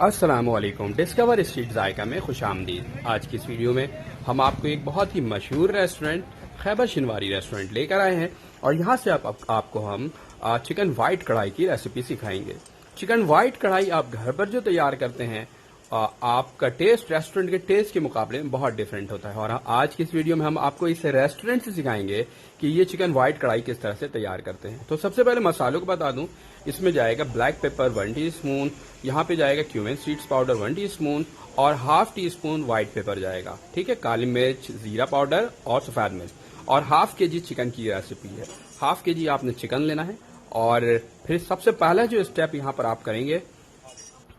अस्सलामुअलैकुम। Discover street जायका में खुशामदीद। आज की इस वीडियो में हम आपको एक बहुत ही मशहूर रेस्टोरेंट खैबर शिनवारी रेस्टोरेंट लेकर आए हैं और यहाँ से आपको हम चिकन वाइट कढ़ाई की रेसिपी सिखाएंगे। चिकन वाइट कढ़ाई आप घर पर जो तैयार करते हैं आपका टेस्ट रेस्टोरेंट के टेस्ट के मुकाबले में बहुत डिफरेंट होता है और आज की इस वीडियो में हम आपको इस रेस्टोरेंट से सिखाएंगे कि ये चिकन वाइट कढ़ाई किस तरह से तैयार करते हैं। तो सबसे पहले मसालों को बता दूं, इसमें जाएगा ब्लैक पेपर 1 टीस्पून, यहाँ पे जाएगा क्यूमिन सीड्स पाउडर 1 टीस्पून और half tea spoon white paper जाएगा। ठीक है, काली मिर्च, जीरा पाउडर और सफेद मिर्च और हाफ केजी चिकन की रेसिपी है। हाफ केजी आपने चिकन लेना है और फिर सबसे पहला जो स्टेप यहाँ पर आप करेंगे,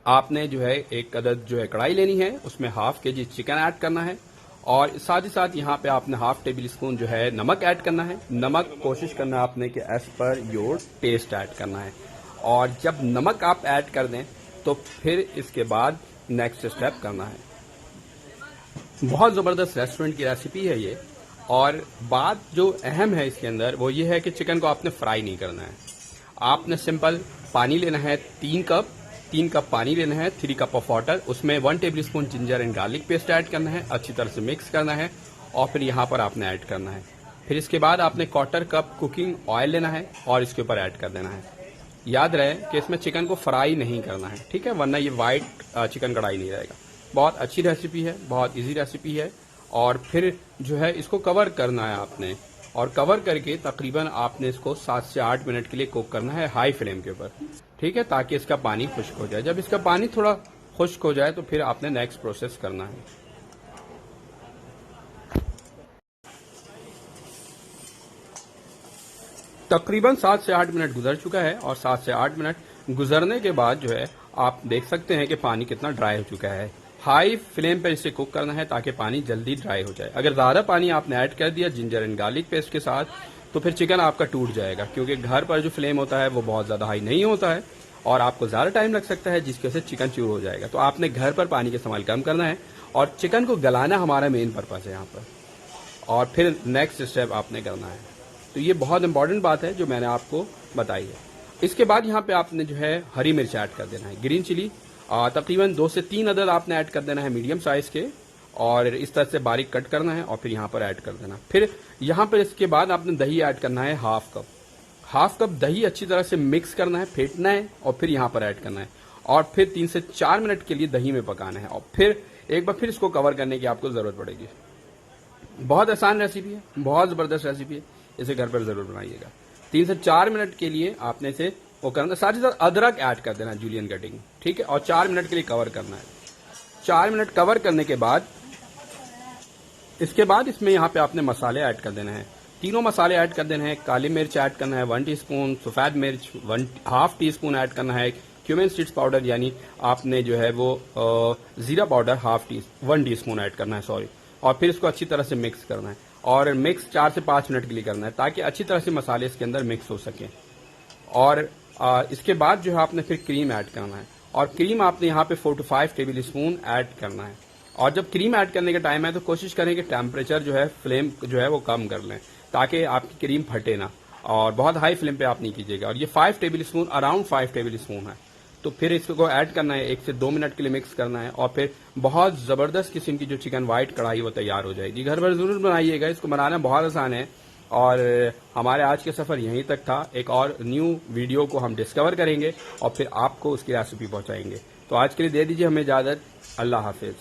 आपने जो है एक अदद जो है कढ़ाई लेनी है, उसमें हाफ केजी चिकन ऐड करना है और साथ ही साथ यहाँ पे आपने हाफ टेबल स्पून जो है नमक ऐड करना है। नमक कोशिश करना है आपने कि as per your taste add करना है और जब नमक आप ऐड कर दें तो फिर इसके बाद नेक्स्ट स्टेप करना है। बहुत ज़बरदस्त रेस्टोरेंट की रेसिपी है ये। और बात जो अहम है इसके अंदर वो ये है कि चिकन को आपने फ्राई नहीं करना है। आपने सिंपल पानी लेना है 3 कप पानी लेना है, 3 कप ऑफ वाटर, उसमें 1 table spoon ginger and garlic paste add करना है, अच्छी तरह से मिक्स करना है और फिर यहाँ पर आपने ऐड करना है। फिर इसके बाद आपने 1/4 कप कुकिंग ऑयल लेना है और इसके ऊपर ऐड कर देना है। याद रहे कि इसमें चिकन को फ्राई नहीं करना है, ठीक है, वरना ये वाइट चिकन कढ़ाई नहीं रहेगा। बहुत अच्छी रेसिपी है, बहुत इजी रेसिपी है। और फिर जो है इसको कवर करना है आपने और कवर करके तकरीबन आपने इसको 7 से 8 मिनट के लिए कुक करना है हाई फ्लेम के ऊपर, ठीक है, ताकि इसका पानी खुश्क हो जाए। जब इसका पानी थोड़ा खुश्क हो जाए तो फिर आपने नेक्स्ट प्रोसेस करना है। तकरीबन 7 से 8 मिनट गुजर चुका है और 7 से 8 मिनट गुजरने के बाद जो है आप देख सकते हैं कि पानी कितना ड्राई हो चुका है। हाई फ्लेम पर इसे कुक करना है ताकि पानी जल्दी ड्राई हो जाए। अगर ज़्यादा पानी आपने ऐड कर दिया जिंजर एंड गार्लिक पेस्ट के साथ तो फिर चिकन आपका टूट जाएगा, क्योंकि घर पर जो फ्लेम होता है वो बहुत ज़्यादा हाई नहीं होता है और आपको ज़्यादा टाइम लग सकता है, जिसकी वजह से चिकन चूर हो जाएगा। तो आपने घर पर पानी का इस्तेमाल कम करना है और चिकन को गलाना हमारा मेन पर्पज़ है यहाँ पर। और फिर नेक्स्ट स्टेप आपने करना है। तो ये बहुत इंपॉर्टेंट बात है जो मैंने आपको बताई है। इसके बाद यहाँ पे आपने जो है हरी मिर्च ऐड कर देना है, ग्रीन चिली तकरीबन 2 से 3 अदद आपने ऐड कर देना है मीडियम साइज के और इस तरह से बारीक कट करना है और फिर यहाँ पर ऐड कर देना। फिर यहाँ पर इसके बाद आपने दही ऐड करना है हाफ कप दही अच्छी तरह से मिक्स करना है, फेंटना है और फिर यहाँ पर ऐड करना है और फिर 3 से 4 मिनट के लिए दही में पकाना है और फिर एक बार फिर इसको कवर करने की आपको जरूरत पड़ेगी। बहुत आसान रेसिपी है, बहुत ज़बरदस्त रेसिपी है, इसे घर पर जरूर बनाइएगा। 3 से 4 मिनट के लिए आपने इसे वो करना, साथ ही साथ अदरक ऐड कर देना जूलियन कटिंग, ठीक है, और 4 मिनट के लिए कवर करना है। 4 मिनट कवर करने के बाद इसके बाद इसमें यहाँ पे आपने मसाले ऐड कर देना है। तीनों मसाले ऐड कर देना है। काली मिर्च ऐड करना है 1 टीस्पून, सफेद मिर्च हाफ टी स्पून ऐड करना है, क्यूमिन सीड्स पाउडर यानी आपने जो है वो जीरा पाउडर 1 टीस्पून ऐड करना है, सॉरी, और फिर इसको अच्छी तरह से मिक्स करना है और मिक्स 4 से 5 मिनट के लिए करना है ताकि अच्छी तरह से मसाले इसके अंदर मिक्स हो सके। और इसके बाद जो है आपने फिर क्रीम ऐड करना है और क्रीम आपने यहाँ पे 4 to 5 टेबल स्पून ऐड करना है। और जब क्रीम ऐड करने का टाइम है तो कोशिश करें कि टेम्परेचर जो है फ्लेम जो है वो कम कर लें ताकि आपकी क्रीम फटे ना, और बहुत हाई फ्लेम पे आप नहीं कीजिएगा। और ये 5 table spoon around 5 table spoon है। तो फिर इसको ऐड करना है, 1 से 2 मिनट के लिए मिक्स करना है और फिर बहुत ज़बरदस्त किस्म की जो चिकन वाइट कढ़ाई वो तैयार हो जाएगी। घर पर ज़रूर बनाइएगा, इसको बनाना बहुत आसान है। और हमारे आज के सफ़र यहीं तक था। एक और न्यू वीडियो को हम डिस्कवर करेंगे और फिर आपको उसकी रेसिपी पहुंचाएंगे। तो आज के लिए दे दीजिए हमें इजाज़त। अल्लाह हाफिज़।